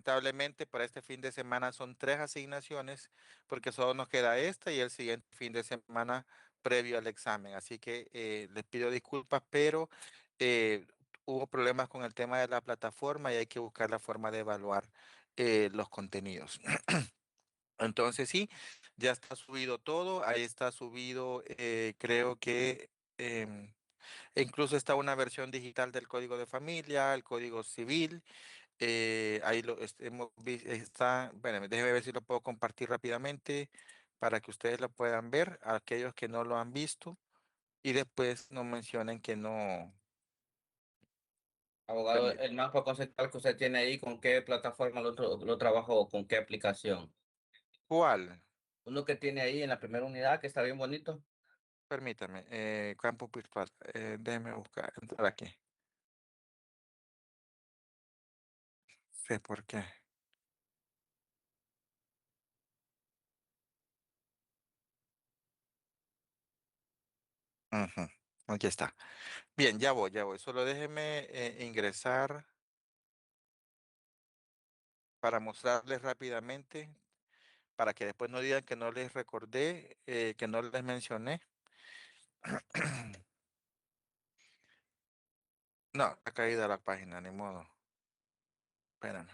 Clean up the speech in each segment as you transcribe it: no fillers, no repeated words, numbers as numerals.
lamentablemente para este fin de semana son 3 asignaciones, porque solo nos queda esta y el siguiente fin de semana previo al examen. Así que les pido disculpas, pero eh, hubo problemas con el tema de la plataforma y hay que buscar la forma de evaluar los contenidos. Entonces sí, ya está subido todo, ahí está subido, creo que incluso está una versión digital del código de familia, el código civil, ahí está, bueno, déjeme ver si lo puedo compartir rápidamente para que ustedes lo puedan ver, aquellos que no lo han visto, y después no mencionen que no. Abogado, Permítame. el mapa conceptual que usted tiene ahí, ¿con qué plataforma lo trabajó? ¿Con qué aplicación? ¿Cuál? Uno que tiene ahí en la primera unidad, que está bien bonito. Permítame, campo virtual, déjeme buscar, entrar aquí, sé por qué. Ujú, aquí está. Bien, ya voy. Solo déjeme ingresar para mostrarles rápidamente, para que después no digan que no les recordé, que no les mencioné. No, ha caído la página, ni modo. Espérame.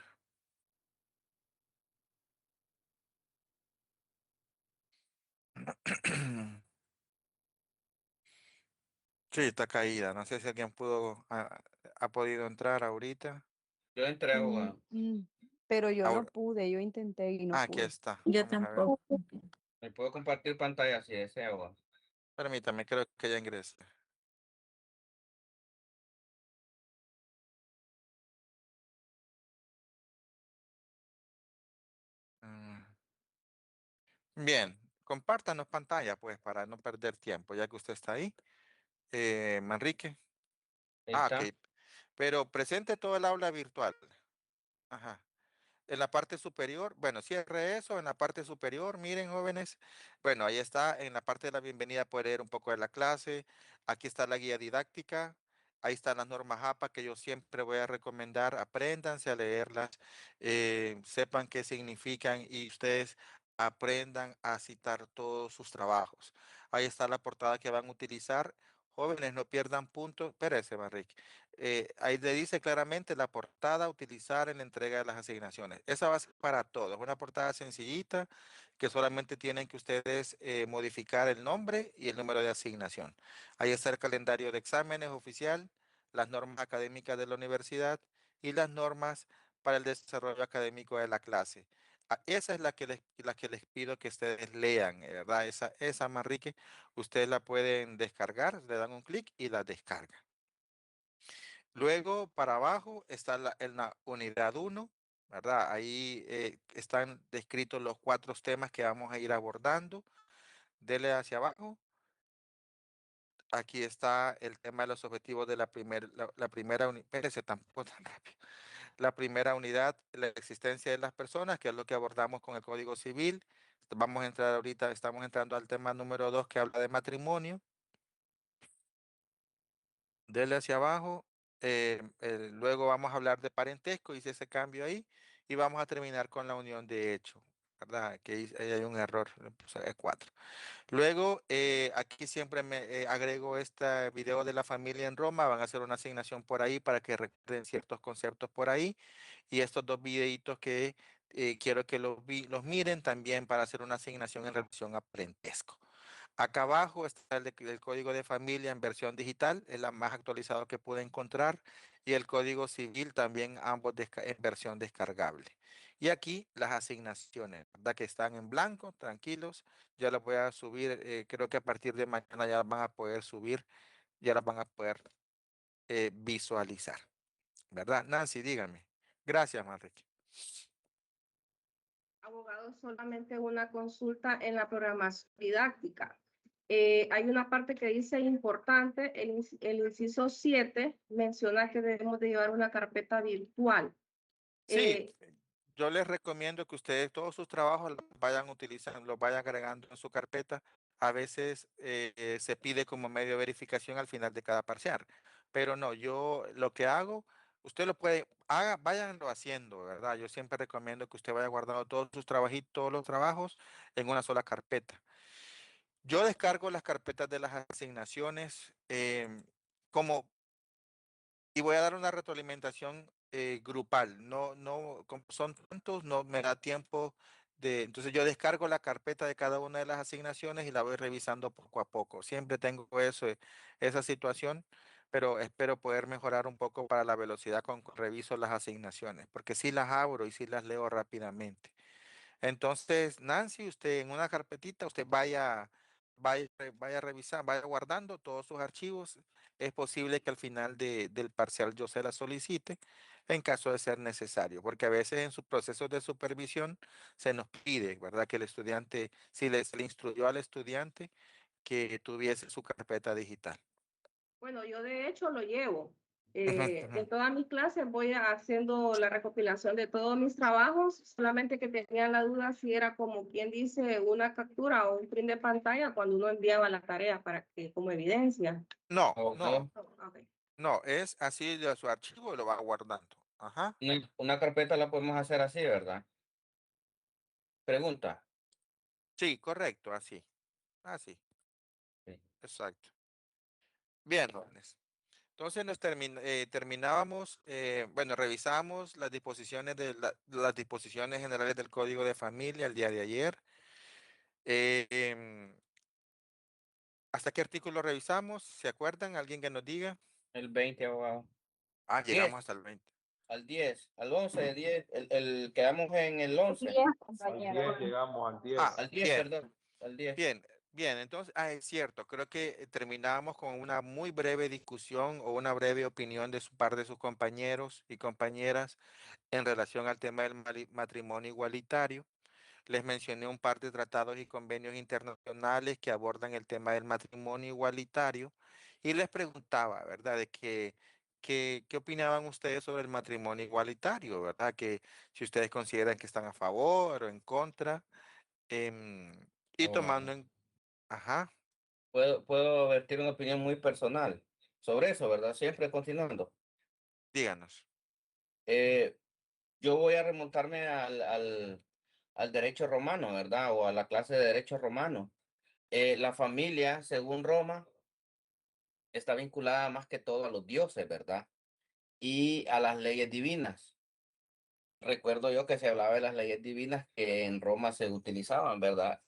Sí, está caída. No sé si alguien ha podido entrar ahorita. Yo entré, Mm, abogado. mm, pero yo no Ahora, pude, yo intenté y no aquí pude. está. Yo Vamos a ver. tampoco. ¿Me puedo compartir pantalla si desea, abogado? Permítame, creo que ya ingresé. Mm, Bien, compártanos pantalla, pues, para no perder tiempo, ya que usted está ahí. Manrique. Ahí Ah, ok. está. Pero presente todo el aula virtual. Ajá. En la parte superior, bueno, cierre eso, en la parte superior, miren jóvenes, bueno, ahí está, en la parte de la bienvenida puede leer un poco de la clase, aquí está la guía didáctica, ahí están las normas APA que yo siempre voy a recomendar, apréndanse a leerlas, sepan qué significan y ustedes aprendan a citar todos sus trabajos. Ahí está la portada que van a utilizar. Jóvenes, no pierdan puntos. Espérese, Manrique. Ahí le dice claramente la portada a utilizar en la entrega de las asignaciones. Esa va a ser para todos. Una portada sencillita que solamente tienen que ustedes modificar el nombre y el número de asignación. Ahí está el calendario de exámenes oficial, las normas académicas de la universidad y las normas para el desarrollo académico de la clase. Esa es la que les pido que ustedes lean, ¿verdad? Esa Manrique, ustedes la pueden descargar, le dan un clic y la descargan. Luego, para abajo está en la unidad uno, ¿verdad? Ahí están descritos los 4 temas que vamos a ir abordando. Dele hacia abajo. Aquí está el tema de los objetivos de la primera unidad. Espérese, tampoco tan rápido. La primera unidad, la existencia de las personas, que es lo que abordamos con el Código Civil. Vamos a entrar ahorita, estamos entrando al tema número 2 que habla de matrimonio. Dele hacia abajo. Luego vamos a hablar de parentesco, hice ese cambio ahí, y vamos a terminar con la unión de hecho, ¿verdad? Ahí hay un error, le puse 4. Luego, aquí siempre me agrego este video de la familia en Roma, van a hacer una asignación por ahí para que recuerden ciertos conceptos por ahí, y estos 2 videitos que quiero que los miren también para hacer una asignación en relación a parentesco. Acá abajo está el código de familia en versión digital, es la más actualizado que pude encontrar, y el código civil también, ambos en versión descargable. Y aquí las asignaciones, ¿verdad? Que están en blanco, tranquilos, ya las voy a subir, creo que a partir de mañana ya las van a poder subir, ya las van a poder visualizar, ¿verdad? Nancy, dígame. Gracias, Manrique. Abogado, solamente una consulta en la programación didáctica. Hay una parte que dice importante, el inciso 7 menciona que debemos de llevar una carpeta virtual. Sí, Eh, yo les recomiendo que ustedes todos sus trabajos los vayan utilizando, los vayan agregando en su carpeta. A veces se pide como medio de verificación al final de cada parcial, pero no, yo lo que hago, Usted lo puede, váyanlo haciendo, ¿verdad? Yo siempre recomiendo que usted vaya guardando todos sus trabajitos, todos los trabajos en una sola carpeta. Yo descargo las carpetas de las asignaciones como, y voy a dar una retroalimentación grupal. Como son tantos, no me da tiempo de, entonces yo descargo la carpeta de cada una de las asignaciones y la voy revisando poco a poco. Siempre tengo eso, esa situación, pero espero poder mejorar un poco para la velocidad con que reviso las asignaciones, porque sí las abro y sí las leo rápidamente. Entonces, Nancy, usted en una carpetita, usted vaya a revisar, vaya guardando todos sus archivos. Es posible que al final del parcial yo se la solicite en caso de ser necesario, porque a veces en sus procesos de supervisión se nos pide, ¿verdad? Que el estudiante, si se le instruyó al estudiante que tuviese su carpeta digital. Bueno, yo de hecho lo llevo. Ujú, En ujú. todas mis clases voy haciendo la recopilación de todos mis trabajos, solamente que tenía la duda si era como quien dice una captura o un print de pantalla cuando uno enviaba la tarea para que como evidencia. No, Ok. no, Ok. no, es así de su archivo y lo va guardando. Ajá. Una carpeta la podemos hacer así, ¿verdad? Pregunta. Sí, correcto, así, así, Sí. exacto. Bien, jóvenes. Entonces terminábamos, bueno, revisamos las disposiciones las disposiciones generales del Código de Familia el día de ayer. Eh, em, ¿Hasta qué artículo revisamos? ¿Se acuerdan? ¿Alguien que nos diga? El 20, abogado. Llegamos 10, hasta el 20. al 10, al 11, 10, quedamos en el 11. 10, Al compañero. 10 llegamos al 10. Ah, Al 10, bien, perdón, al 10. bien, bien. Entonces, es cierto, creo que terminábamos con una muy breve discusión o una breve opinión de su parte de sus compañeros y compañeras en relación al tema del matrimonio igualitario. Les mencioné un par de tratados y convenios internacionales que abordan el tema del matrimonio igualitario y les preguntaba, ¿verdad?, de qué opinaban ustedes sobre el matrimonio igualitario, ¿verdad? Que si ustedes consideran que están a favor o en contra, em, y Abogado. tomando en... Ajá, Puedo vertir una opinión muy personal sobre eso, ¿verdad? Siempre continuando. díganos. Eh, yo voy a remontarme al derecho romano, ¿verdad? O a la clase de derecho romano. La familia, según Roma, está vinculada más que todo a los dioses, ¿verdad? Y a las leyes divinas. Recuerdo yo que se hablaba de las leyes divinas que en Roma se utilizaban, ¿verdad?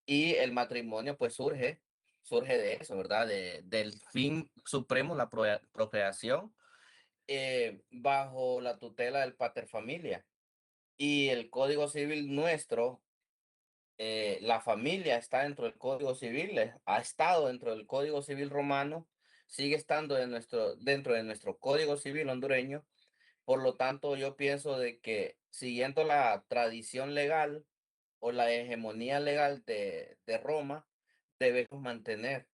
Y el matrimonio pues surge de eso, ¿verdad? Del fin supremo, la procreación, bajo la tutela del pater familia. Y el Código Civil nuestro, la familia está dentro del Código Civil, ha estado dentro del Código Civil romano, sigue estando dentro de nuestro Código Civil hondureño. Por lo tanto, yo pienso de que siguiendo la tradición legal o la hegemonía legal de Roma, debemos mantener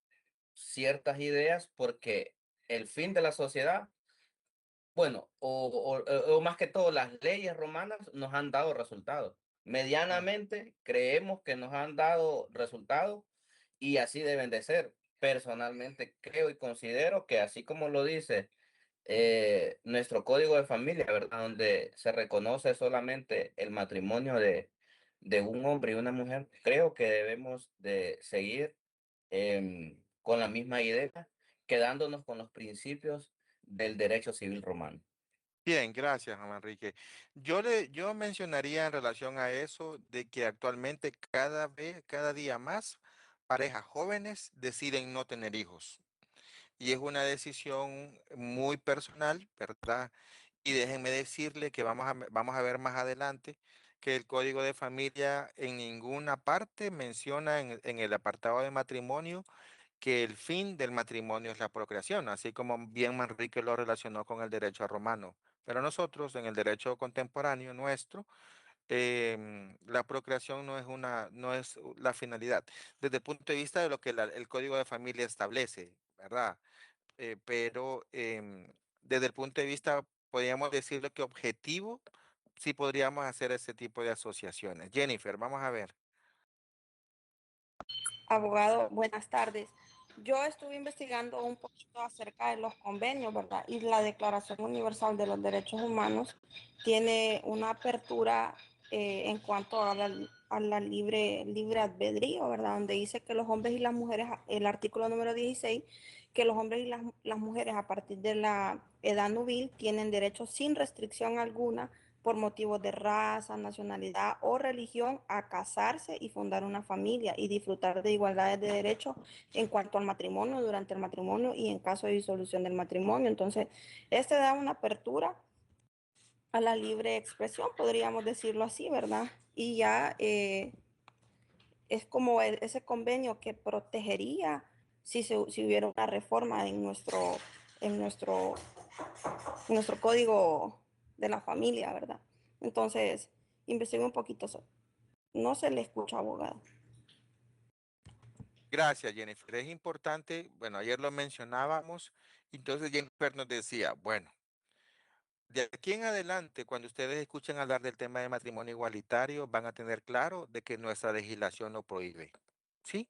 ciertas ideas porque el fin de la sociedad, bueno, o más que todo, las leyes romanas nos han dado resultados. Mm. Medianamente creemos que nos han dado resultados y así deben de ser. Personalmente creo y considero que así como lo dice nuestro código de familia, ¿verdad? Donde se reconoce solamente el matrimonio de un hombre y una mujer, creo que debemos de seguir con la misma idea, quedándonos con los principios del derecho civil romano. Bien, gracias, Juan Enrique. Yo mencionaría en relación a eso de que actualmente cada día más parejas jóvenes deciden no tener hijos. Y es una decisión muy personal, ¿verdad? Y déjenme decirle que vamos a ver más adelante que el Código de Familia en ninguna parte menciona en el apartado de matrimonio que el fin del matrimonio es la procreación, así como bien Manrique lo relacionó con el derecho romano. Pero nosotros, en el derecho contemporáneo nuestro, la procreación no es la finalidad, desde el punto de vista de lo que el Código de Familia establece, ¿verdad? Pero desde el punto de vista, podríamos decirlo que objetivo, sí podríamos hacer ese tipo de asociaciones. Jennifer, vamos a ver. Abogado, buenas tardes. Yo estuve investigando un poquito acerca de los convenios, ¿verdad? Y la Declaración Universal de los Derechos Humanos tiene una apertura en cuanto a la libre albedrío, ¿verdad? Donde dice que los hombres y las mujeres, el artículo número 16, que los hombres y las mujeres a partir de la edad nubil tienen derecho sin restricción alguna por motivos de raza, nacionalidad o religión a casarse y fundar una familia y disfrutar de igualdades de derechos en cuanto al matrimonio, durante el matrimonio y en caso de disolución del matrimonio. Entonces, este da una apertura a la libre expresión, podríamos decirlo así, ¿verdad? Y ya es como ese convenio que protegería si hubiera una reforma en nuestro, en nuestro código de la familia, ¿verdad? Entonces, investigué un poquito eso. No se le escucha, abogado. Gracias, Jennifer. Es importante, bueno, ayer lo mencionábamos, entonces Jennifer nos decía, bueno, de aquí en adelante, cuando ustedes escuchen hablar del tema de matrimonio igualitario, van a tener claro de que nuestra legislación lo prohíbe. Sí,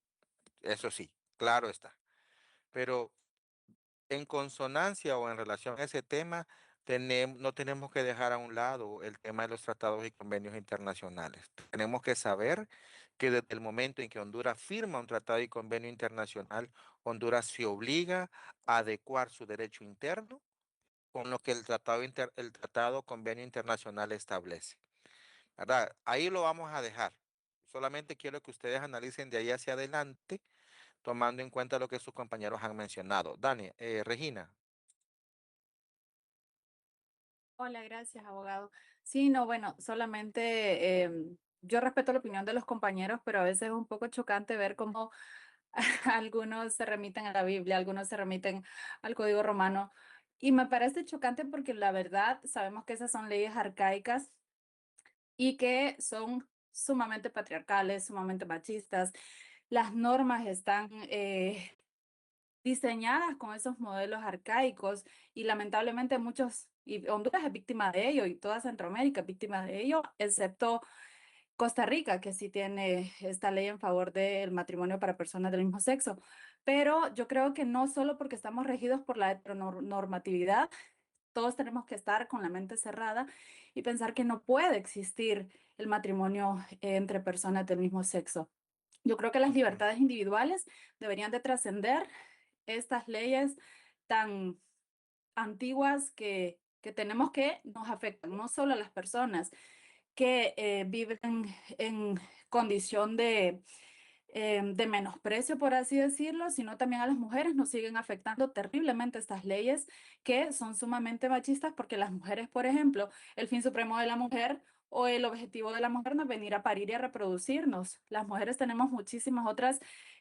eso sí, claro está. Pero en consonancia o en relación a ese tema, no tenemos que dejar a un lado el tema de los tratados y convenios internacionales. Tenemos que saber que desde el momento en que Honduras firma un tratado y convenio internacional, Honduras se obliga a adecuar su derecho interno con lo que el tratado convenio internacional establece. ¿Verdad? Ahí lo vamos a dejar. Solamente quiero que ustedes analicen de ahí hacia adelante, tomando en cuenta lo que sus compañeros han mencionado. Dani, Regina. Hola, gracias, abogado. Sí, no, bueno, solamente yo respeto la opinión de los compañeros, pero a veces es un poco chocante ver cómo algunos se remiten a la Biblia, algunos se remiten al Código Romano. Y me parece chocante porque la verdad sabemos que esas son leyes arcaicas y que son sumamente patriarcales, sumamente machistas. Las normas están diseñadas con esos modelos arcaicos y lamentablemente muchos, y Honduras es víctima de ello y toda Centroamérica es víctima de ello, excepto Costa Rica, que sí tiene esta ley en favor del matrimonio para personas del mismo sexo. Pero yo creo que no solo porque estamos regidos por la heteronormatividad, todos tenemos que estar con la mente cerrada y pensar que no puede existir el matrimonio entre personas del mismo sexo. Yo creo que las libertades individuales deberían de trascender estas leyes tan antiguas que tenemos que nos afectan no solo a las personas que viven en condición de menosprecio, por así decirlo, sino también a las mujeres. Nos siguen afectando terriblemente estas leyes que son sumamente machistas porque las mujeres, por ejemplo, el fin supremo de la mujer o el objetivo de la mujer no es venir a parir y a reproducirnos. Las mujeres tenemos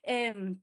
em,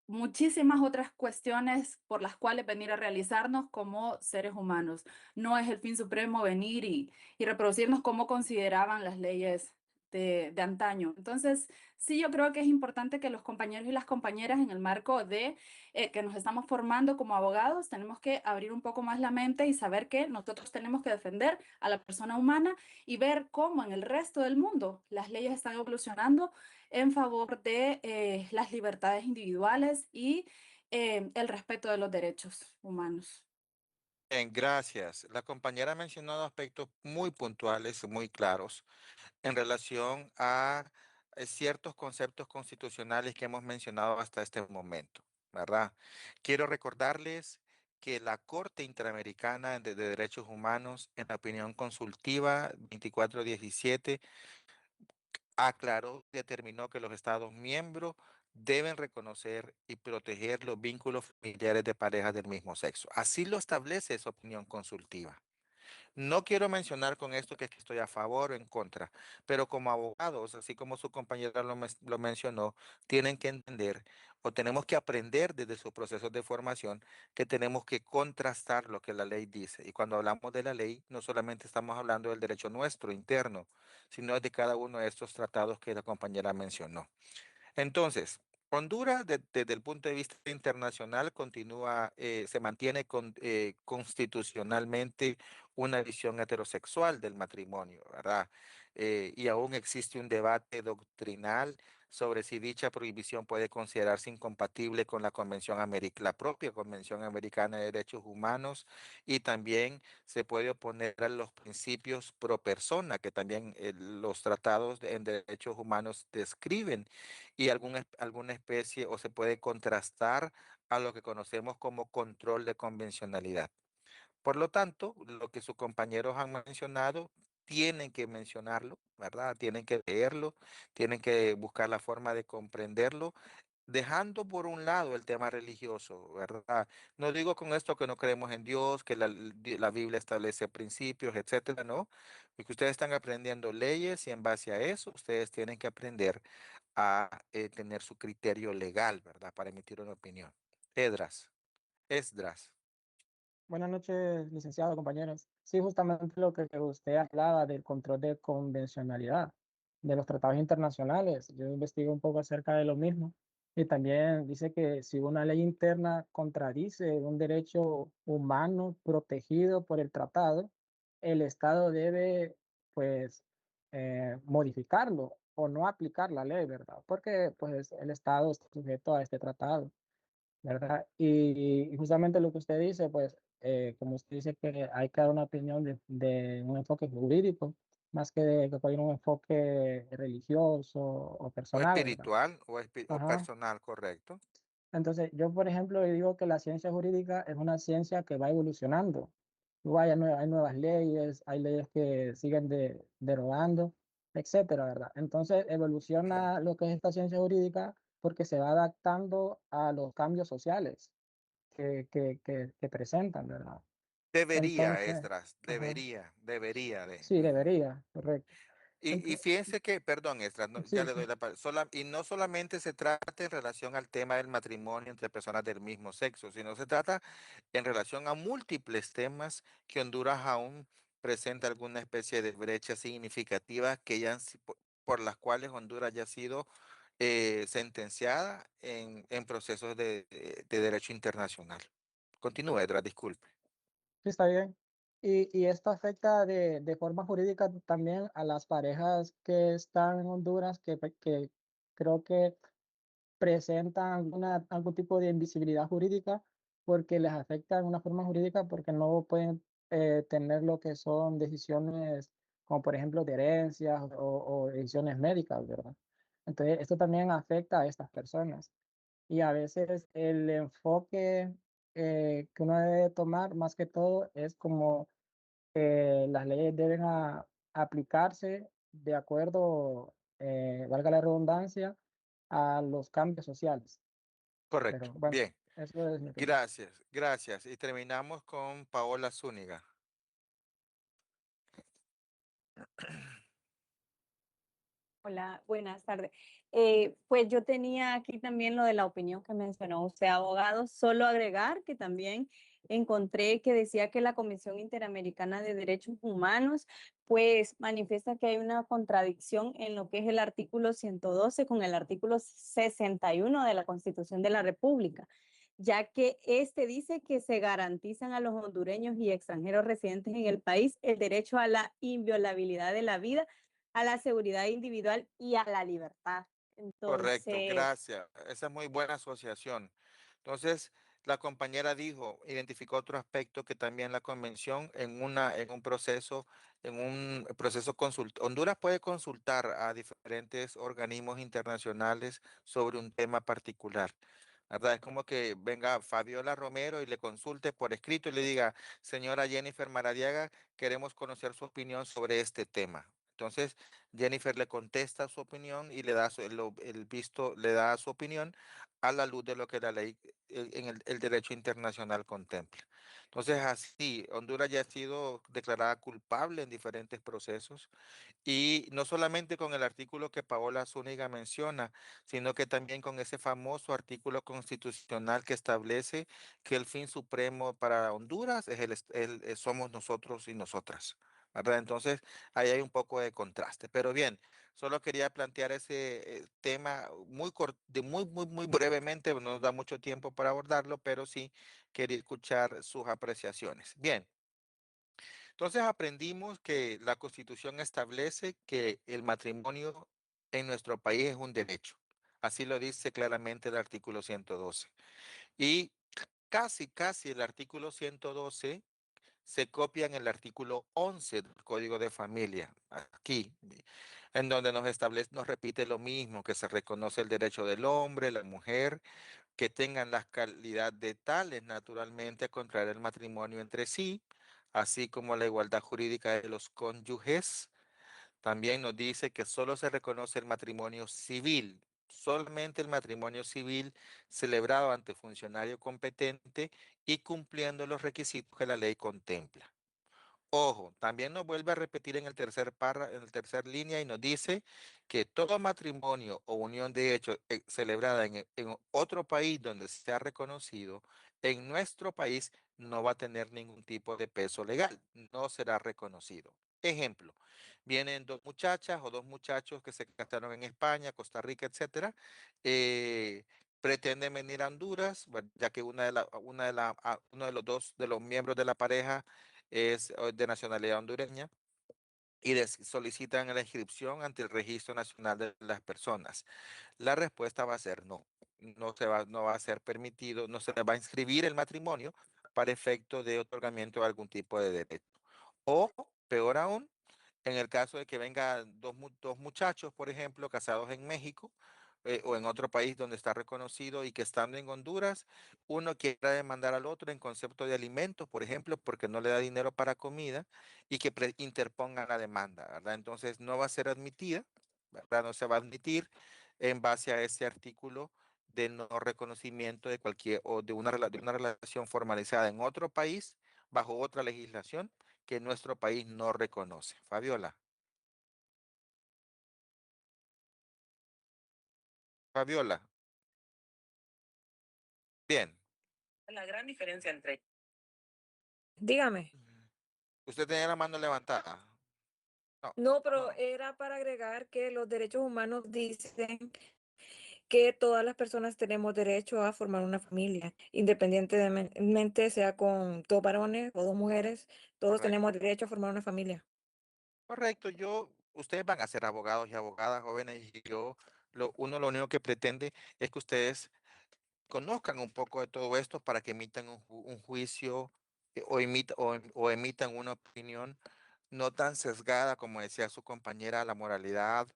muchísimas otras cuestiones por las cuales venir a realizarnos como seres humanos. No es el fin supremo venir y reproducirnos como consideraban las leyes de antaño. Entonces, sí, yo creo que es importante que los compañeros y las compañeras en el marco de que nos estamos formando como abogados, tenemos que abrir un poco más la mente y saber que nosotros tenemos que defender a la persona humana y ver cómo en el resto del mundo las leyes están evolucionando en favor de las libertades individuales y el respeto de los derechos humanos. Bien, gracias. La compañera ha mencionado aspectos muy puntuales, muy claros, en relación a ciertos conceptos constitucionales que hemos mencionado hasta este momento, ¿verdad? Quiero recordarles que la Corte Interamericana de Derechos Humanos, en la opinión consultiva 2417, aclaró y determinó que los Estados miembros deben reconocer y proteger los vínculos familiares de parejas del mismo sexo. Así lo establece esa opinión consultiva. No quiero mencionar con esto que estoy a favor o en contra, pero como abogados, así como su compañera lo mencionó, tienen que entender o tenemos que aprender desde sus procesos de formación que tenemos que contrastar lo que la ley dice. Y cuando hablamos de la ley, no solamente estamos hablando del derecho nuestro interno, sino de cada uno de estos tratados que la compañera mencionó. Entonces, Honduras, desde el punto de vista internacional, se mantiene constitucionalmente una visión heterosexual del matrimonio, ¿verdad? Y aún existe un debate doctrinal sobre si dicha prohibición puede considerarse incompatible con la la propia Convención Americana de Derechos Humanos, y también se puede oponer a los principios pro persona que también los tratados en derechos humanos describen, y alguna especie, o se puede contrastar a lo que conocemos como control de convencionalidad. Por lo tanto, lo que sus compañeros han mencionado, tienen que mencionarlo, ¿verdad? Tienen que leerlo, tienen que buscar la forma de comprenderlo, dejando por un lado el tema religioso, ¿verdad? No digo con esto que no creemos en Dios, que la Biblia establece principios, etcétera, no. Porque ustedes están aprendiendo leyes y en base a eso ustedes tienen que aprender a tener su criterio legal, ¿verdad? Para emitir una opinión. Edras, Esdras. Buenas noches, licenciado, compañeros. Sí, justamente lo que usted hablaba del control de convencionalidad de los tratados internacionales. Yo investigué un poco acerca de lo mismo y también dice que si una ley interna contradice un derecho humano protegido por el tratado, el Estado debe, pues, modificarlo o no aplicar la ley, ¿verdad? Porque, pues, el Estado está sujeto a este tratado. ¿Verdad? Y justamente lo que usted dice, pues, como usted dice que hay que dar una opinión de un enfoque jurídico, más que de que hay un enfoque religioso o O personal, ¿verdad? espiritual o Ajá. personal, correcto. Entonces, yo, por ejemplo, digo que la ciencia jurídica es una ciencia que va evolucionando. Igual hay nuevas leyes, hay leyes que siguen derogando, etcétera, ¿verdad? Entonces, evoluciona lo que es esta ciencia jurídica porque se va adaptando a los cambios sociales que presentan, ¿verdad? Debería, Entonces, Esdras, ajá, debería de. sí, Ujú. debería, correcto. Y Entonces, fíjense que, perdón, Esdras, ya sí, le sí, doy la palabra, y no solamente se trata en relación al tema del matrimonio entre personas del mismo sexo, sino se trata en relación a múltiples temas que Honduras aún presenta alguna especie de brecha significativa que por las cuales Honduras ya ha sido sentenciada en procesos de derecho internacional. Continúe, Edra, disculpe. sí, está bien. Y esto afecta de forma jurídica también a las parejas que están en Honduras, que creo que presentan algún tipo de invisibilidad jurídica porque les afecta de una forma jurídica porque no pueden tener lo que son decisiones como por ejemplo de herencias o decisiones médicas, ¿verdad? Entonces, esto también afecta a estas personas y a veces el enfoque que uno debe tomar más que todo es como las leyes deben aplicarse de acuerdo, valga la redundancia, a los cambios sociales. Correcto. Pero bueno, Bien. eso es mi opinión. Gracias, gracias. Y terminamos con Paola Zúñiga. Hola, buenas tardes. Pues yo tenía aquí también lo de la opinión que mencionó usted, abogado. Solo agregar que también encontré que decía que la Comisión Interamericana de Derechos Humanos pues manifiesta que hay una contradicción en lo que es el artículo 112 con el artículo 61 de la Constitución de la República, ya que este dice que se garantizan a los hondureños y extranjeros residentes en el país el derecho a la inviolabilidad de la vida, a la seguridad individual y a la libertad. Correcto, Entonces, gracias. Esa es muy buena asociación. Entonces, la compañera dijo, identificó otro aspecto que también la convención en un proceso Honduras puede consultar a diferentes organismos internacionales sobre un tema particular. ¿Verdad? Es como que venga Fabiola Romero y le consulte por escrito y le diga, señora Jennifer Maradiaga, queremos conocer su opinión sobre este tema. Entonces, Jennifer le contesta su opinión y le da el visto, le da su opinión a la luz de lo que la ley en el derecho internacional contempla. Entonces, así, Honduras ya ha sido declarada culpable en diferentes procesos, y no solamente con el artículo que Paola Zúñiga menciona, sino que también con ese famoso artículo constitucional que establece que el fin supremo para Honduras es somos nosotros y nosotras. ¿Verdad? Entonces, ahí hay un poco de contraste. Pero bien, solo quería plantear ese tema muy brevemente, no nos da mucho tiempo para abordarlo, pero sí quería escuchar sus apreciaciones. Bien. Entonces aprendimos que la Constitución establece que el matrimonio en nuestro país es un derecho. Así lo dice claramente el artículo 112. Y casi el artículo 112 se copia en el artículo 11 del Código de Familia, aquí, en donde nos establece, nos repite lo mismo, que se reconoce el derecho del hombre, la mujer, que tengan la calidad de tales naturalmente a contraer el matrimonio entre sí, así como la igualdad jurídica de los cónyuges. También nos dice que solo se reconoce el matrimonio civil, solamente el matrimonio civil celebrado ante funcionario competente y cumpliendo los requisitos que la ley contempla. Ojo, también nos vuelve a repetir en el tercer en el tercer línea y nos dice que todo matrimonio o unión de hecho celebrada en otro país donde sea reconocido, en nuestro país no va a tener ningún tipo de peso legal, no será reconocido. Ejemplo, vienen dos muchachas o dos muchachos que se casaron en España, Costa Rica, etcétera, pretenden venir a Honduras, bueno, ya que uno de los dos de los miembros de la pareja es de nacionalidad hondureña y solicitan la inscripción ante el Registro Nacional de las Personas. La respuesta va a ser no. No va a ser permitido, no se le va a inscribir el matrimonio para efecto de otorgamiento de algún tipo de derecho. O, peor aún, en el caso de que vengan dos muchachos, por ejemplo, casados en México o en otro país donde está reconocido y que estando en Honduras, uno quiera demandar al otro en concepto de alimentos, por ejemplo, porque no le da dinero para comida y que interpongan la demanda, ¿verdad? Entonces no va a ser admitida, ¿verdad? No se va a admitir en base a ese artículo de no reconocimiento de cualquier o de una relación formalizada en otro país bajo otra legislación que nuestro país no reconoce. Fabiola. Fabiola. Bien. La gran diferencia entre... Dígame. Usted tenía la mano levantada. No. No, pero era para agregar que los derechos humanos dicen que todas las personas tenemos derecho a formar una familia, independientemente sea con dos varones o dos mujeres, todos Correcto. tenemos derecho a formar una familia. Correcto. Ustedes van a ser abogados y abogadas jóvenes y uno lo único que pretende es que ustedes conozcan un poco de todo esto para que emitan un juicio o emitan una opinión no tan sesgada como decía su compañera a la moralidad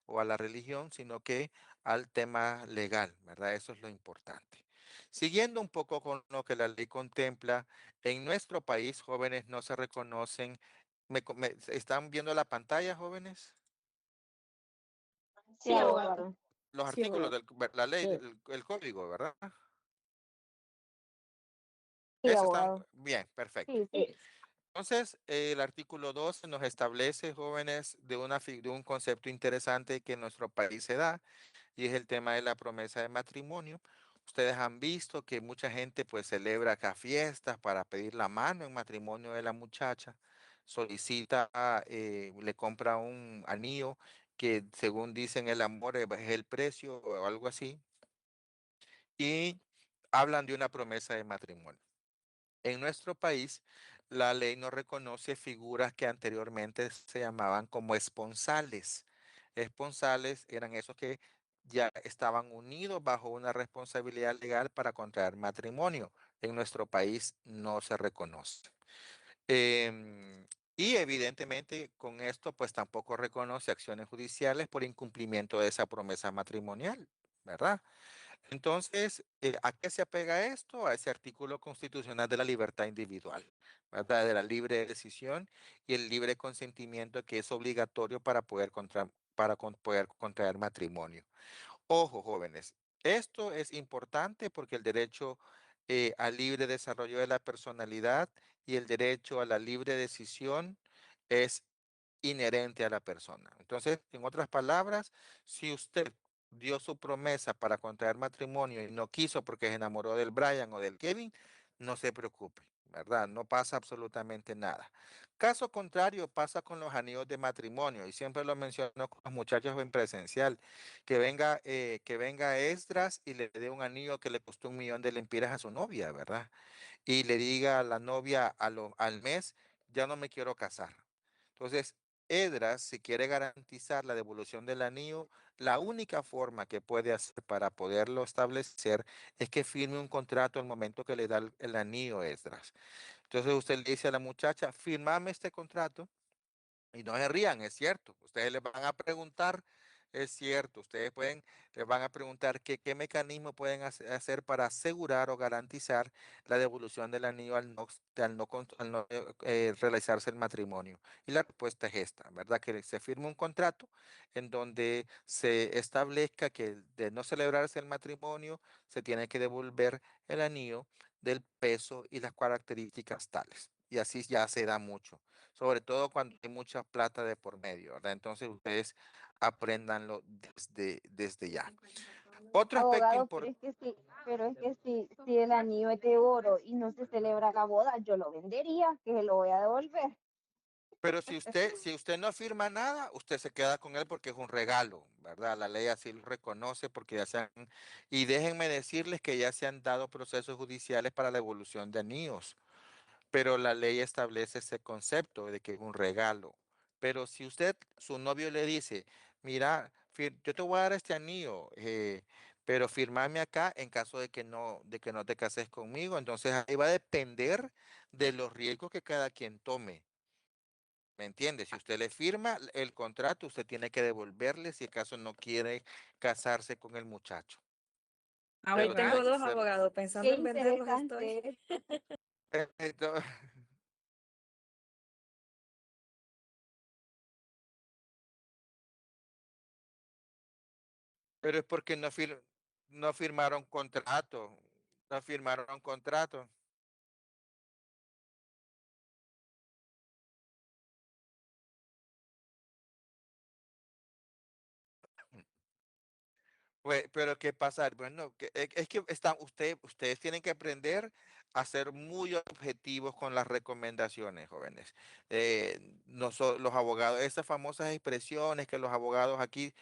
o a la religión, sino que al tema legal, ¿verdad? Eso es lo importante. Siguiendo un poco con lo que la ley contempla, en nuestro país jóvenes no se reconocen. ¿Están viendo la pantalla, jóvenes? Sí, abogado. Los Sí, artículos abogado. de la ley, Sí. el código, ¿verdad? Sí, Eso están abogado. bien, perfecto. Sí, sí. Entonces, el artículo 12 nos establece, jóvenes, de un concepto interesante que en nuestro país se da, y es el tema de la promesa de matrimonio. Ustedes han visto que mucha gente pues celebra acá fiestas para pedir la mano en matrimonio de la muchacha, solicita, le compra un anillo que según dicen el amor es el precio o algo así, y hablan de una promesa de matrimonio. En nuestro país, la ley no reconoce figuras que anteriormente se llamaban como esponsales. Esponsales eran esos que ya estaban unidos bajo una responsabilidad legal para contraer matrimonio. En nuestro país no se reconoce. Em, y evidentemente con esto pues tampoco reconoce acciones judiciales por incumplimiento de esa promesa matrimonial, ¿verdad? Entonces, ¿a qué se apega esto? A ese artículo constitucional de la libertad individual, ¿verdad? De la libre decisión y el libre consentimiento que es obligatorio para poder contraer matrimonio. Ojo, jóvenes, esto es importante porque el derecho al libre desarrollo de la personalidad y el derecho a la libre decisión es inherente a la persona. Entonces, en otras palabras, si usted dio su promesa para contraer matrimonio y no quiso porque se enamoró del Brian o del Kevin, no se preocupe, ¿verdad? No pasa absolutamente nada. Caso contrario, pasa con los anillos de matrimonio y siempre lo menciono con los muchachos en presencial, que venga Esdras y le dé un anillo que le costó 1 millón de lempiras a su novia, ¿verdad? Y le diga a la novia al mes, ya no me quiero casar. Entonces, Edras, si quiere garantizar la devolución del anillo, la única forma que puede hacer para poderlo establecer es que firme un contrato al momento que le da el anillo a Esdras. Entonces usted le dice a la muchacha, firmame este contrato y no se rían, es cierto. Ustedes les van a preguntar, es cierto. Ustedes les van a preguntar qué mecanismo pueden hacer para asegurar o garantizar la devolución del anillo al no realizarse el matrimonio. Y la respuesta es esta, ¿verdad? Que se firme un contrato en donde se establezca que de no celebrarse el matrimonio, se tiene que devolver el anillo del peso y las características tales. Y así ya se da mucho, sobre todo cuando hay mucha plata de por medio, ¿verdad? Entonces ustedes apréndanlo desde ya. Otro aspecto Abogado, importante, pero es que si el anillo es de oro y no se celebra la boda, yo lo vendería, que lo voy a devolver. pero si usted no firma nada, usted se queda con él porque es un regalo, ¿verdad? La ley así lo reconoce porque y déjenme decirles que ya se han dado procesos judiciales para la devolución de anillos. Pero la ley establece ese concepto de que es un regalo. Pero si su novio le dice, mira, yo te voy a dar este anillo, pero firmame acá en caso de que no te cases conmigo, entonces ahí va a depender de los riesgos que cada quien tome. ¿Me entiende? Si usted le firma el contrato, usted tiene que devolverle si acaso no quiere casarse con el muchacho. Hoy tengo Abogado, dos abogados, pensando Qué en venderlos estoy. interesante. Ento- Pero es porque no firmaron contrato. No firmaron contrato. Pues, pero ¿qué pasa? Bueno, es que ustedes tienen que aprender a ser muy objetivos con las recomendaciones, jóvenes. Los abogados, esas famosas expresiones que los abogados aquí,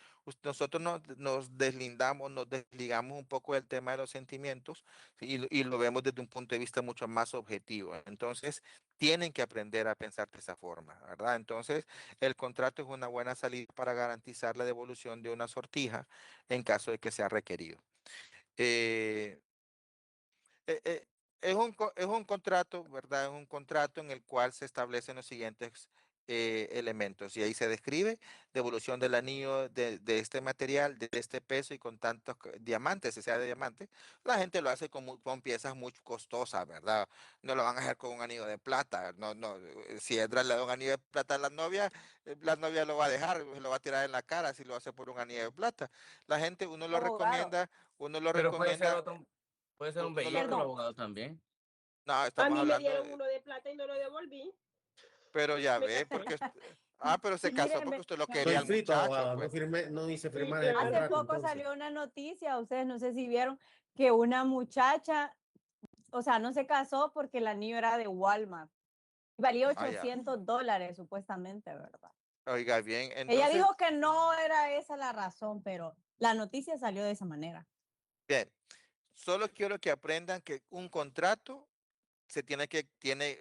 nosotros nos deslindamos, nos desligamos un poco del tema de los sentimientos y lo vemos desde un punto de vista mucho más objetivo. Entonces, tienen que aprender a pensar de esa forma, ¿verdad? Entonces, el contrato es una buena salida para garantizar la devolución de una sortija en caso de que sea requerido. Eh, eh, eh, es un contrato, ¿verdad? Es un contrato en el cual se establecen los siguientes elementos y ahí se describe devolución del anillo de este material, de este peso y con tantos diamantes, si sea de diamante. La gente lo hace con piezas muy costosas, ¿verdad? No lo van a hacer con un anillo de plata. No, no, si Edras le da un anillo de plata a la novia lo va a dejar, lo va a tirar en la cara si lo hace por un anillo de plata. La gente, Abogado, uno lo Pero recomienda, puede ser un uno lo bellito el perdón. abogado también. no, a estamos mí me hablando, dieron uno de plata y no lo devolví. pero ya Me ve, casé. porque, pero se casó Mire, porque usted lo quería Estoy al frito, muchacho, abogado. No pues. firme, no hice sí, firmar el Hace claro. contrato, poco entonces. salió una noticia, ustedes no sé si vieron, que una muchacha, o sea, no se casó porque el anillo era de Walmart. Valía Ah, ya. $800 supuestamente, ¿verdad? Oiga, bien, Ella entonces, dijo que no era esa la razón, pero la noticia salió de esa manera. bien, solo quiero que aprendan que un contrato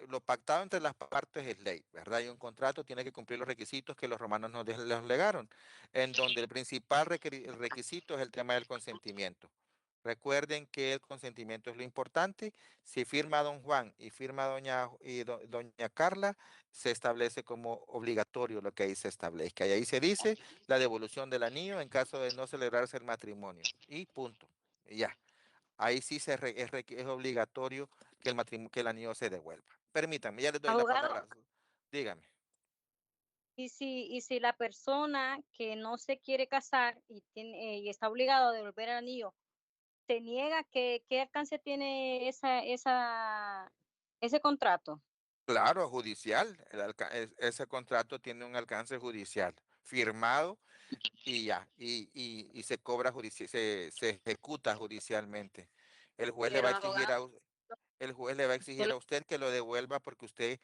lo pactado entre las partes es ley, ¿verdad? Y un contrato tiene que cumplir los requisitos que los romanos nos legaron, en donde el principal requisito es el tema del consentimiento. Recuerden que el consentimiento es lo importante. Si firma don Juan y firma doña Carla, se establece como obligatorio lo que ahí se establezca. Y ahí se dice la devolución del anillo en caso de no celebrarse el matrimonio. Y punto. Y ya. Ahí sí es obligatorio que el anillo se devuelva. Permítanme, ya les doy la Abogado, palabra. Dígame. y si la persona que no se quiere casar y está obligado a devolver el anillo, se niega, ¿qué alcance tiene ese contrato? Claro, judicial. Ese contrato tiene un alcance judicial firmado y ya, y se cobra se ejecuta judicialmente. El juez le va Pero a exigir abogado, a, u- el juez le va a exigir a usted que lo devuelva porque usted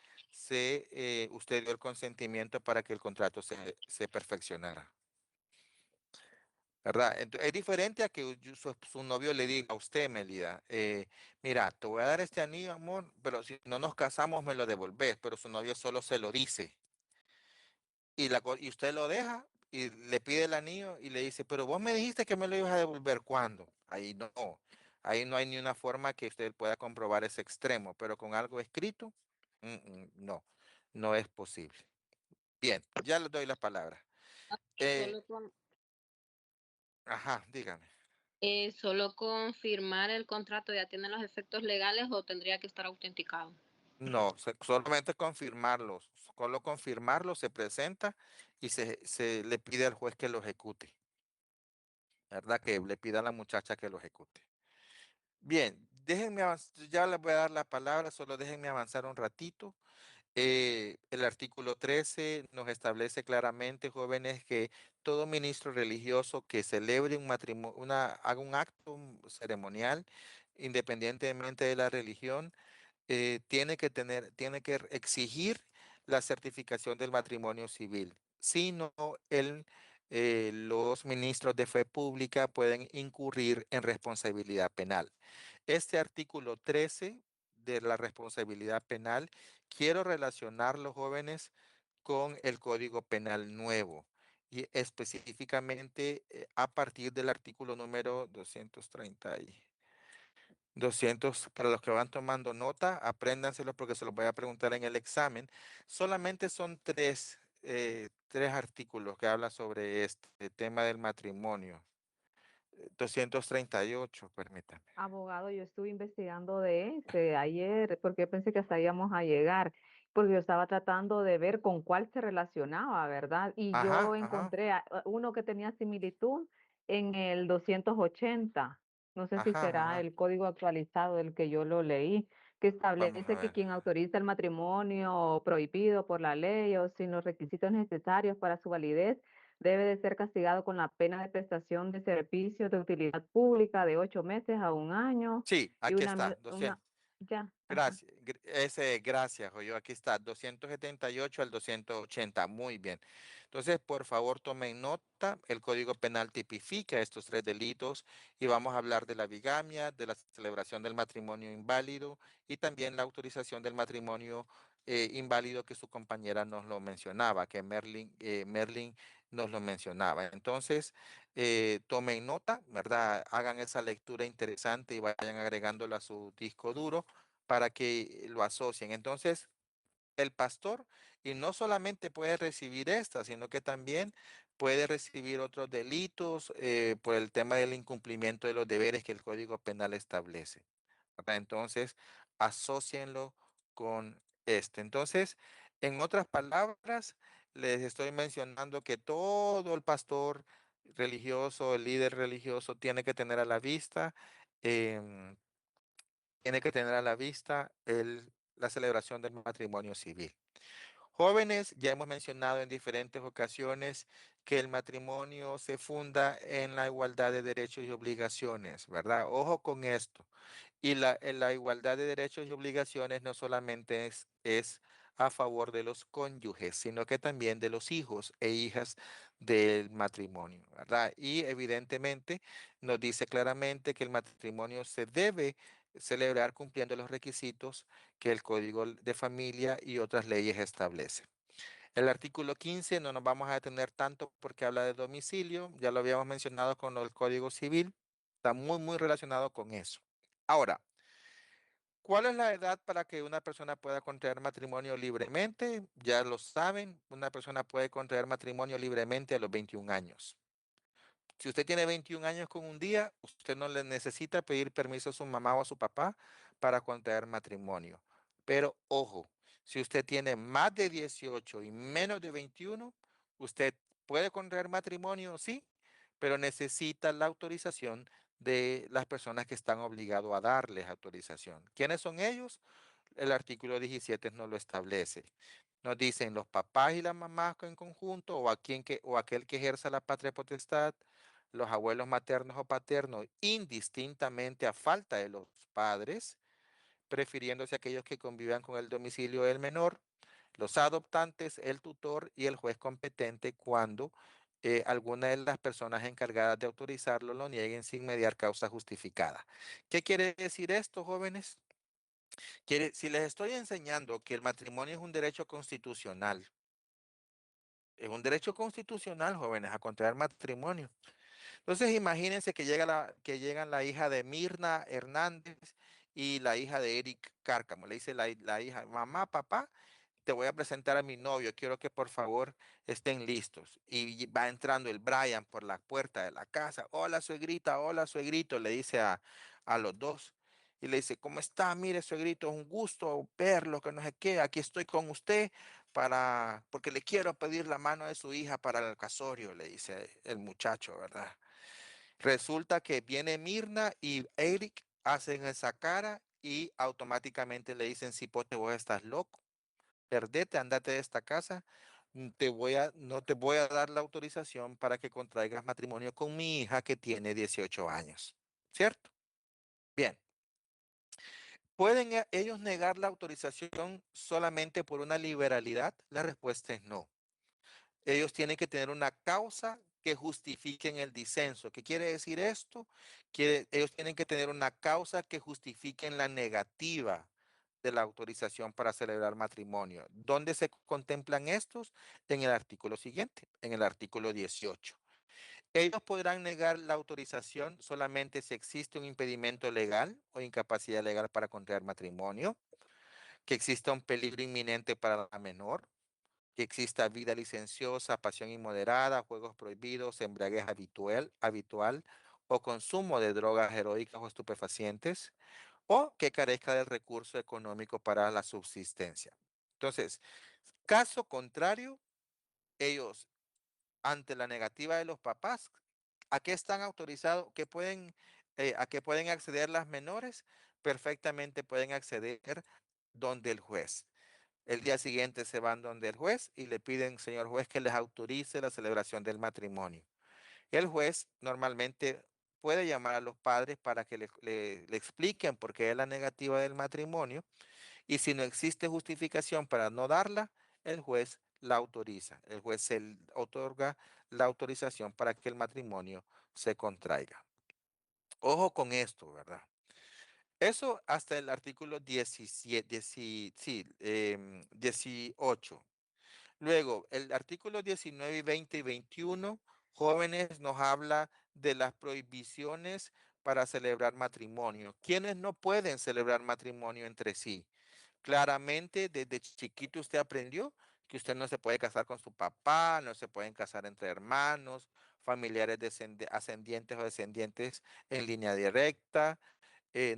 dio el consentimiento para que el contrato se perfeccionara. ¿Verdad? Es diferente a que su novio le diga a usted, Melida, mira, te voy a dar este anillo, amor, pero si no nos casamos me lo devolvés, pero su novio solo se lo dice. y usted lo deja y le pide el anillo y le dice, pero vos me dijiste que me lo ibas a devolver, ¿cuándo? Ahí no hay ni una forma que usted pueda comprobar ese extremo, pero con algo escrito, no, no es posible. Bien, ya le doy la palabra. Solo Ajá, dígame. solo confirmar el contrato ya tiene los efectos legales o tendría que estar autenticado. No, solamente confirmarlo, solo confirmarlo se presenta y se le pide al juez que lo ejecute, ¿verdad? Que le pida a la muchacha que lo ejecute. Bien, déjenme avanzar, ya les voy a dar la palabra, solo déjenme avanzar un ratito. El artículo 13 nos establece claramente, jóvenes, que todo ministro religioso que celebre un matrimonio, haga un acto ceremonial, independientemente de la religión, tiene que exigir la certificación del matrimonio civil. Si no, los ministros de fe pública pueden incurrir en responsabilidad penal. Este artículo 13 de la responsabilidad penal, quiero relacionar los jóvenes con el Código Penal nuevo y específicamente a partir del artículo número 200, para los que van tomando nota, apréndanselo porque se los voy a preguntar en el examen. Solamente son tres artículos que hablan sobre este tema del matrimonio. 238, permítame. Abogado, yo estuve investigando de ese ayer porque pensé que hasta íbamos a llegar, porque yo estaba tratando de ver con cuál se relacionaba, ¿verdad? Y yo Ajá, ajá, encontré uno que tenía similitud en el 280. No sé si ajá, será ajá. el código actualizado del que yo lo leí, que Vamos a establece que ver. quien autoriza el matrimonio prohibido por la ley o sin los requisitos necesarios para su validez debe de ser castigado con la pena de prestación de servicios de utilidad pública de 8 meses a 1 año Sí, y aquí está, 200. ya, ajá. Gracias, gracias, Joyo. Aquí está, 278 al 280. Muy bien. Entonces, por favor, tomen nota. El Código Penal tipifica estos tres delitos y vamos a hablar de la bigamia, de la celebración del matrimonio inválido y también la autorización del matrimonio inválido que su compañera nos lo mencionaba, que Merlin nos lo mencionaba. Entonces, tomen nota, ¿verdad? Hagan esa lectura interesante y vayan agregándolo a su disco duro para que lo asocien. Entonces, el pastor, y no solamente puede recibir esta, sino que también puede recibir otros delitos por el tema del incumplimiento de los deberes que el Código Penal establece, ¿verdad? Entonces, asócienlo con este. Entonces, en otras palabras, les estoy mencionando que todo el pastor religioso, el líder religioso, tiene que tener a la vista em, la celebración del matrimonio civil. Jóvenes, ya hemos mencionado en diferentes ocasiones que el matrimonio se funda en la igualdad de derechos y obligaciones, ¿verdad? Ojo con esto. Y la igualdad de derechos y obligaciones no solamente es a favor de los cónyuges, sino que también de los hijos e hijas del matrimonio, ¿verdad? Y evidentemente nos dice claramente que el matrimonio se debe celebrar cumpliendo los requisitos que el Código de Familia y otras leyes establecen. El artículo 15 no nos vamos a detener tanto porque habla de domicilio, ya lo habíamos mencionado con el Código Civil, está muy, muy relacionado con eso. Ahora, ¿cuál es la edad para que una persona pueda contraer matrimonio libremente? Ya lo saben, una persona puede contraer matrimonio libremente a los 21 años. Si usted tiene 21 años con un día, usted no le necesita pedir permiso a su mamá o a su papá para contraer matrimonio. Pero ojo, si usted tiene más de 18 y menos de 21, usted puede contraer matrimonio, sí, pero necesita la autorización de las personas que están obligados a darles autorización. ¿Quiénes son ellos? El artículo 17 nos lo establece. Nos dicen los papás y las mamás en conjunto o aquel que ejerza la patria potestad, los abuelos maternos o paternos, indistintamente a falta de los padres, prefiriéndose aquellos que convivan con el domicilio del menor, los adoptantes, el tutor y el juez competente cuando alguna de las personas encargadas de autorizarlo lo nieguen sin mediar causa justificada. ¿Qué quiere decir esto, jóvenes? Si les estoy enseñando que el matrimonio es un derecho constitucional, Es un derecho constitucional, jóvenes, a contraer matrimonio. Entonces, imagínense que llegan la hija de Mirna Hernández y la hija de Eric Cárcamo. Le dice la hija, mamá, papá, te voy a presentar a mi novio, quiero que por favor estén listos. Y va entrando el Brian por la puerta de la casa. Hola, suegrito, le dice a los dos. Y le dice, ¿cómo está? Mire, suegrito, es un gusto verlo, que no sé qué. Aquí estoy con usted porque le quiero pedir la mano de su hija para el casorio, le dice el muchacho, ¿verdad? Resulta que viene Mirna y Eric hacen esa cara y automáticamente le dicen, cipote, vos estás loco, perdete, andate de esta casa, no te voy a dar la autorización para que contraigas matrimonio con mi hija que tiene 18 años, ¿cierto? Bien, ¿pueden ellos negar la autorización solamente por una liberalidad? La respuesta es no. Ellos tienen que tener una causa que justifiquen el disenso. ¿Qué quiere decir esto? Ellos tienen que tener una causa que justifiquen la negativa de la autorización para celebrar matrimonio. ¿Dónde se contemplan estos? En el artículo siguiente, en el artículo 18. Ellos podrán negar la autorización solamente si existe un impedimento legal o incapacidad legal para contraer matrimonio, que exista un peligro inminente para la menor, que exista vida licenciosa, pasión inmoderada, juegos prohibidos, embriaguez habitual o consumo de drogas heroicas o estupefacientes, o que carezca del recurso económico para la subsistencia. Entonces, caso contrario, ellos, ante la negativa de los papás, ¿a qué están autorizados? ¿A qué pueden acceder las menores? Perfectamente pueden acceder donde el juez. El día siguiente se van donde el juez y le piden, señor juez, que les autorice la celebración del matrimonio. El juez normalmente puede llamar a los padres para que le expliquen por qué es la negativa del matrimonio y si no existe justificación para no darla, el juez la autoriza. El juez otorga la autorización para que el matrimonio se contraiga. Ojo con esto, ¿verdad? Eso hasta el artículo 17, 18. Luego, el artículo 19 y 20 y 21, jóvenes, nos habla de las prohibiciones para celebrar matrimonio. ¿Quiénes no pueden celebrar matrimonio entre sí? Claramente, desde chiquito usted aprendió que usted no se puede casar con su papá, no se pueden casar entre hermanos, familiares ascendientes o descendientes en línea directa,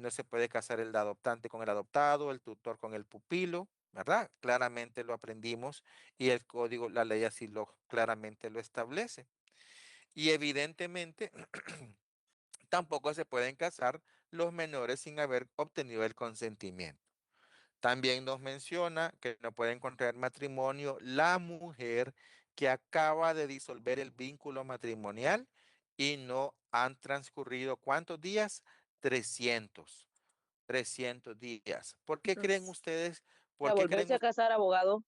no se puede casar el adoptante con el adoptado, el tutor con el pupilo, ¿verdad? Claramente lo aprendimos y el código, la ley así claramente lo establece. Y evidentemente tampoco se pueden casar los menores sin haber obtenido el consentimiento. También nos menciona que no pueden contraer matrimonio la mujer que acaba de disolver el vínculo matrimonial y no han transcurrido ¿cuántos días? 300 días. ¿Por qué creen Entonces, ustedes? Para ¿Por qué creen volverse a casar, abogado.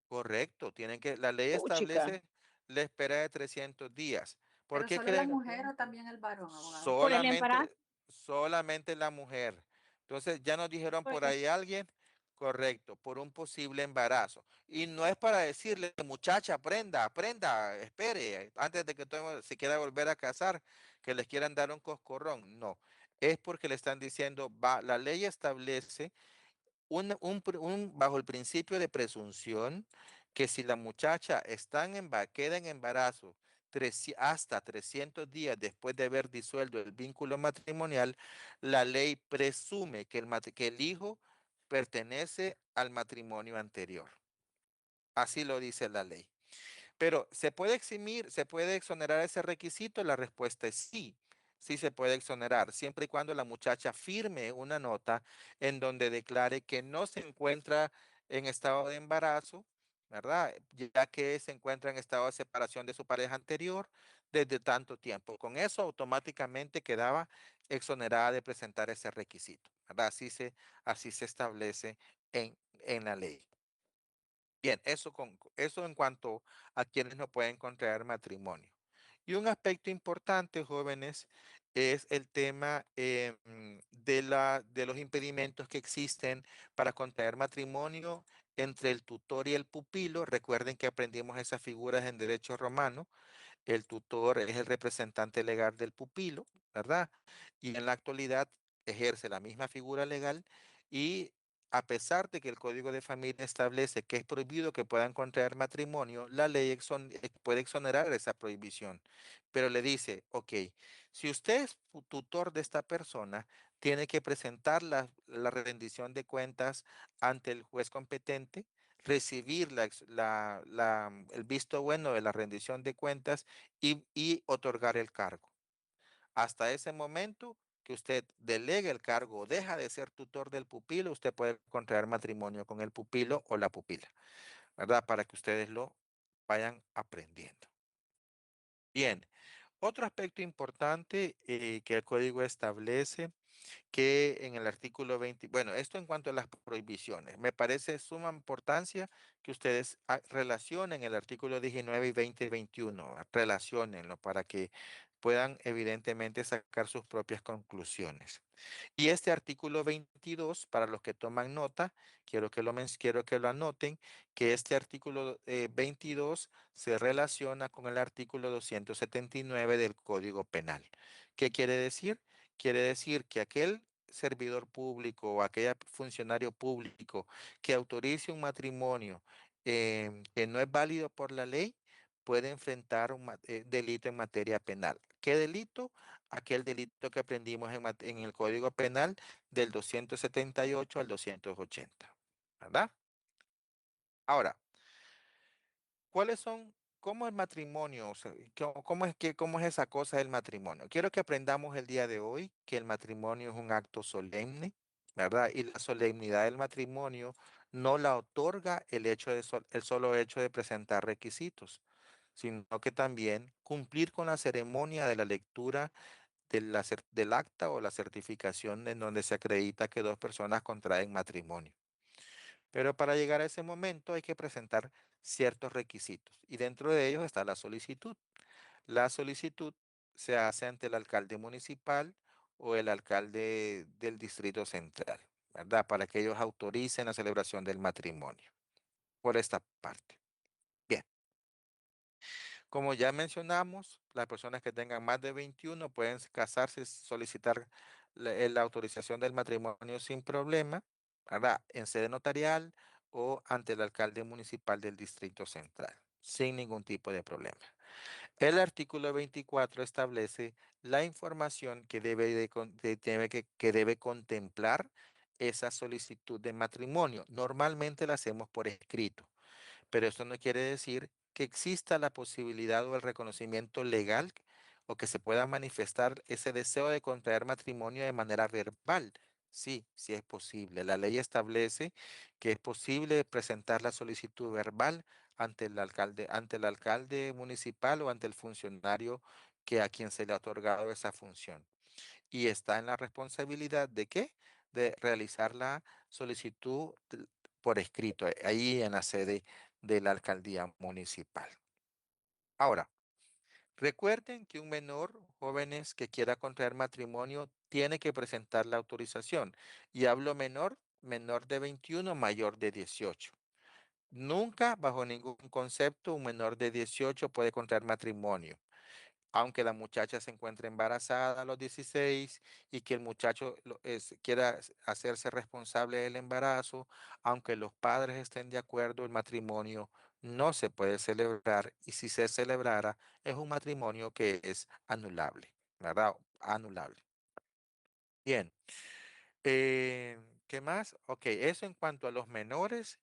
Correcto, la ley Chica. establece la espera de 300 días. ¿Por Pero qué solo la creen? mujer o también el varón, abogado. Por el embarazo. Solamente la mujer. Entonces, ya nos dijeron por ahí alguien, correcto, por un posible embarazo. Y no es para decirle, muchacha, aprenda, espere, antes de que se quiera volver a casar, que les quieran dar un coscorrón. No, es porque le están diciendo, la ley establece bajo el principio de presunción que si la muchacha queda en embarazo hasta 300 días después de haber disuelto el vínculo matrimonial, la ley presume que el hijo pertenece al matrimonio anterior. Así lo dice la ley. Pero ¿se puede eximir, se puede exonerar ese requisito? La respuesta es sí, sí se puede exonerar, siempre y cuando la muchacha firme una nota en donde declare que no se encuentra en estado de embarazo, ¿verdad? Ya que se encuentra en estado de separación de su pareja anterior desde tanto tiempo. Con eso automáticamente quedaba exonerada de presentar ese requisito, ¿verdad? Así se establece en la ley. Bien, eso en cuanto a quienes no pueden contraer matrimonio. Y un aspecto importante, jóvenes, es el tema de los impedimentos que existen para contraer matrimonio entre el tutor y el pupilo. Recuerden que aprendimos esas figuras en derecho romano. El tutor es el representante legal del pupilo, ¿verdad? Y en la actualidad ejerce la misma figura legal y a pesar de que el Código de Familia establece que es prohibido que puedan contraer matrimonio, la ley puede exonerar esa prohibición, pero le dice, ok, si usted es tutor de esta persona, tiene que presentar la rendición de cuentas ante el juez competente, recibir el visto bueno de la rendición de cuentas y otorgar el cargo. Hasta ese momento que usted delegue el cargo o deja de ser tutor del pupilo, usted puede contraer matrimonio con el pupilo o la pupila, ¿verdad? Para que ustedes lo vayan aprendiendo. Bien, otro aspecto importante que el código establece que en el artículo 20, bueno, esto en cuanto a las prohibiciones, me parece de suma importancia que ustedes relacionen el artículo 19 y 20 y 21, relacionenlo para que puedan evidentemente sacar sus propias conclusiones. Y este artículo 22, para los que toman nota, quiero que lo anoten, que este artículo 22 se relaciona con el artículo 279 del Código Penal. ¿Qué quiere decir? Quiere decir que aquel servidor público o aquel funcionario público que autorice un matrimonio que no es válido por la ley puede enfrentar un delito en materia penal. ¿Qué delito? Aquel delito que aprendimos en el Código Penal del 278 al 280, ¿verdad? Ahora, ¿cuáles son, cómo es matrimonio? O sea, cómo es esa cosa del matrimonio? Quiero que aprendamos el día de hoy que el matrimonio es un acto solemne, ¿verdad? Y la solemnidad del matrimonio no la otorga el solo hecho de presentar requisitos, sino que también cumplir con la ceremonia de la lectura del acta o la certificación en donde se acredita que dos personas contraen matrimonio. Pero para llegar a ese momento hay que presentar ciertos requisitos y dentro de ellos está la solicitud. La solicitud se hace ante el alcalde municipal o el alcalde del distrito central, ¿verdad? Para que ellos autoricen la celebración del matrimonio. Por esta parte. Bien. Como ya mencionamos, las personas que tengan más de 21 pueden casarse, solicitar la autorización del matrimonio sin problema, ¿verdad? En sede notarial o ante el alcalde municipal del Distrito Central, sin ningún tipo de problema. El artículo 24 establece la información que que debe contemplar esa solicitud de matrimonio. Normalmente la hacemos por escrito. Pero esto no quiere decir que exista la posibilidad o el reconocimiento legal o que se pueda manifestar ese deseo de contraer matrimonio de manera verbal. Sí, sí es posible. La ley establece que es posible presentar la solicitud verbal ante el alcalde municipal o ante el funcionario que a quien se le ha otorgado esa función. Y está en la responsabilidad de qué? De realizar la solicitud por escrito, ahí en la sede de la alcaldía municipal. Ahora, recuerden que un menor, jóvenes que quiera contraer matrimonio, tiene que presentar la autorización. Y hablo menor, menor de 21, mayor de 18. Nunca, bajo ningún concepto, un menor de 18 puede contraer matrimonio aunque la muchacha se encuentre embarazada a los 16 y que el muchacho quiera hacerse responsable del embarazo, aunque los padres estén de acuerdo, el matrimonio no se puede celebrar y si se celebrara es un matrimonio que es anulable, ¿verdad? Anulable. Bien. ¿Qué más? Ok, eso en cuanto a los menores.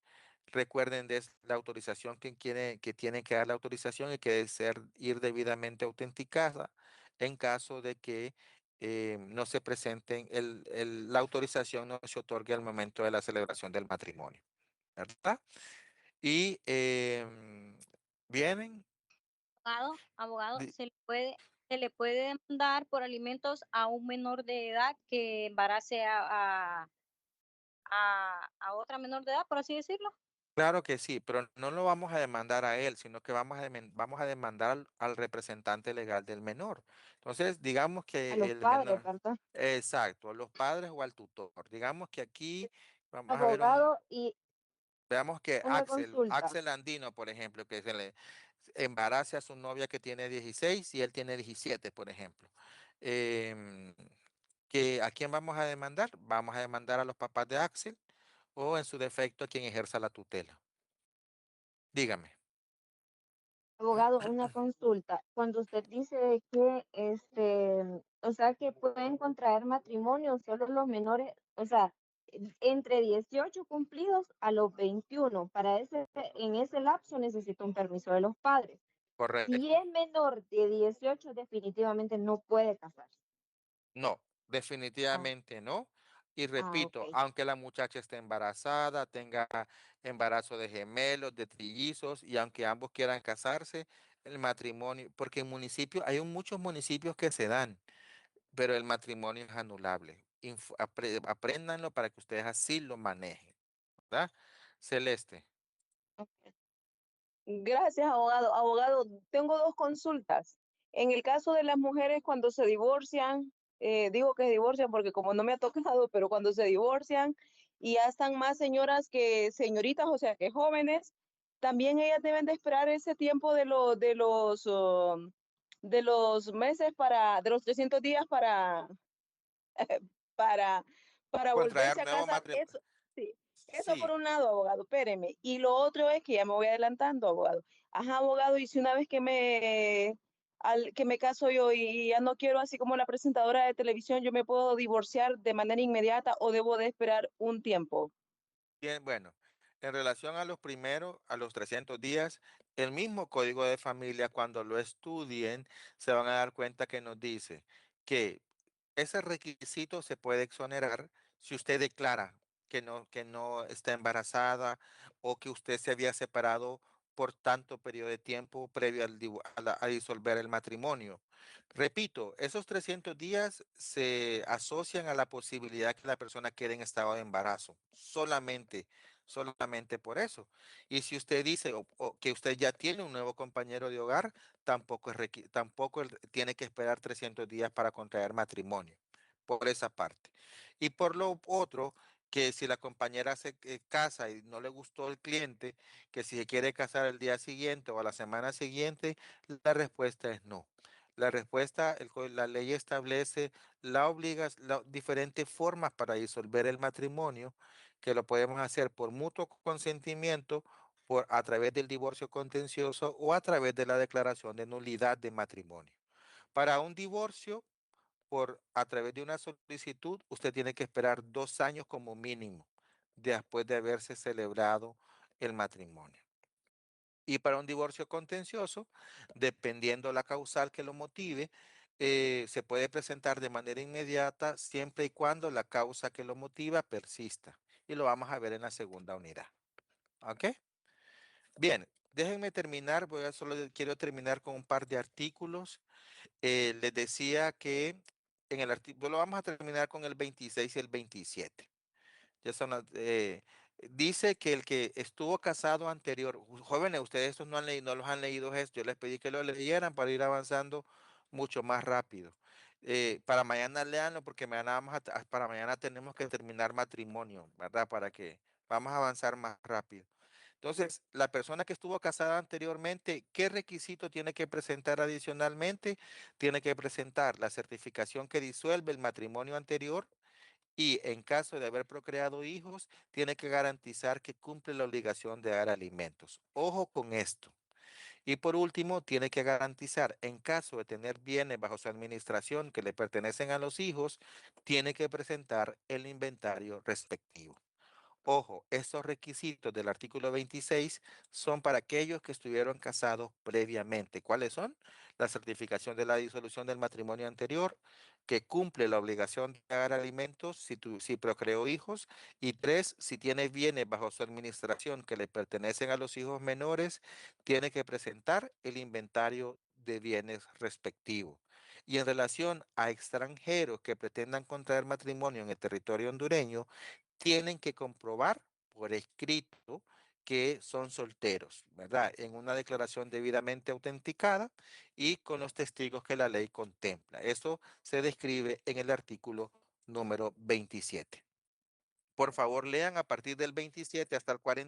Recuerden de la autorización que tienen que dar la autorización y que debe ir debidamente autenticada en caso de que no se presenten, la autorización no se otorgue al momento de la celebración del matrimonio, ¿verdad? Y vienen, Abogado, di- se le puede demandar por alimentos a un menor de edad que embarace a otra menor de edad, por así decirlo. claro que sí, pero no lo vamos a demandar a él, sino que vamos a demandar al representante legal del menor. Entonces, digamos A que los el padres, menor, ¿verdad? exacto, a los padres o al tutor. Digamos que aquí vamos a ver Abogado, y Veamos que Una consulta. Axel Andino, por ejemplo, que se le embarace a su novia que tiene 16 y él tiene 17, por ejemplo. Em, ¿A quién vamos a demandar? Vamos a demandar a los papás de Axel o en su defecto a quien ejerza la tutela. Dígame. Abogado, una consulta. Cuando usted dice que, o sea, que pueden contraer matrimonio solo los menores, o sea, entre 18 cumplidos a los 21, en ese lapso necesita un permiso de los padres. Si Correcto. es menor de 18, definitivamente no puede casarse. No, definitivamente no. Y repito, ok. aunque la muchacha esté embarazada, tenga embarazo de gemelos, de trillizos, y aunque ambos quieran casarse, el matrimonio, porque en municipios, hay muchos municipios que se dan, pero el matrimonio es anulable. Apréndanlo para que ustedes así lo manejen, ¿verdad? Celeste. Gracias, abogado. Abogado, tengo dos consultas. En el caso de las mujeres cuando se divorcian, digo que se divorcian porque como no me ha tocado, pero cuando se divorcian y ya están más señoras que señoritas, o sea, que jóvenes, también ellas deben de esperar ese tiempo de los meses de los 300 días para, para Contraer volverse a nuevo casar. matrimonio. Sí, eso por Sí. un lado, abogado, espéreme. Y lo otro es que ya me voy adelantando, abogado. Ajá, abogado, y si una vez que me caso yo y ya no quiero, así como la presentadora de televisión, yo me puedo divorciar de manera inmediata o debo de esperar un tiempo. Bien, bueno, en relación a a los 300 días, el mismo código de familia, cuando lo estudien, se van a dar cuenta que nos dice que ese requisito se puede exonerar si usted declara que no está embarazada o que usted se había separado por tanto periodo de tiempo previo a disolver el matrimonio. Repito, esos 300 días se asocian a la posibilidad que la persona quede en estado de embarazo, solamente por eso. Y si usted dice o que usted ya tiene un nuevo compañero de hogar, tampoco tiene que esperar 300 días para contraer matrimonio, por esa parte. Y por lo otro, que si la compañera se casa y no le gustó el cliente, que si se quiere casar el día siguiente o a la semana siguiente, la respuesta es no. La respuesta, la ley establece diferentes formas para disolver el matrimonio, que lo podemos hacer por mutuo consentimiento, a través del divorcio contencioso o a través de la declaración de nulidad de matrimonio. Para un divorcio, a través de una solicitud, usted tiene que esperar 2 años como mínimo después de haberse celebrado el matrimonio. Y para un divorcio contencioso, dependiendo la causal que lo motive, se puede presentar de manera inmediata siempre y cuando la causa que lo motiva persista. Y lo vamos a ver en la segunda unidad. ¿Ok? Bien, déjenme terminar. Quiero terminar con un par de artículos. Les decía que en el artículo, lo vamos a terminar con el 26 y el 27. Ya son dice que el que estuvo casado anterior, jóvenes, ustedes estos no los han leído esto, yo les pedí que lo leyeran para ir avanzando mucho más rápido. Para mañana leanlo porque para mañana tenemos que terminar matrimonio, ¿verdad? Vamos a avanzar más rápido. Entonces, la persona que estuvo casada anteriormente, ¿qué requisito tiene que presentar adicionalmente? Tiene que presentar la certificación que disuelve el matrimonio anterior y en caso de haber procreado hijos, tiene que garantizar que cumple la obligación de dar alimentos. Ojo con esto. Y por último, tiene que garantizar, en caso de tener bienes bajo su administración que le pertenecen a los hijos, tiene que presentar el inventario respectivo. Ojo, estos requisitos del artículo 26 son para aquellos que estuvieron casados previamente. ¿Cuáles son? La certificación de la disolución del matrimonio anterior, que cumple la obligación de pagar alimentos si procreó hijos. Y 3, si tiene bienes bajo su administración que le pertenecen a los hijos menores, tiene que presentar el inventario de bienes respectivo. Y en relación a extranjeros que pretendan contraer matrimonio en el territorio hondureño, tienen que comprobar por escrito que son solteros, ¿verdad? En una declaración debidamente autenticada y con los testigos que la ley contempla. Eso se describe en el artículo número 27. Por favor, lean a partir del 27 hasta el 40.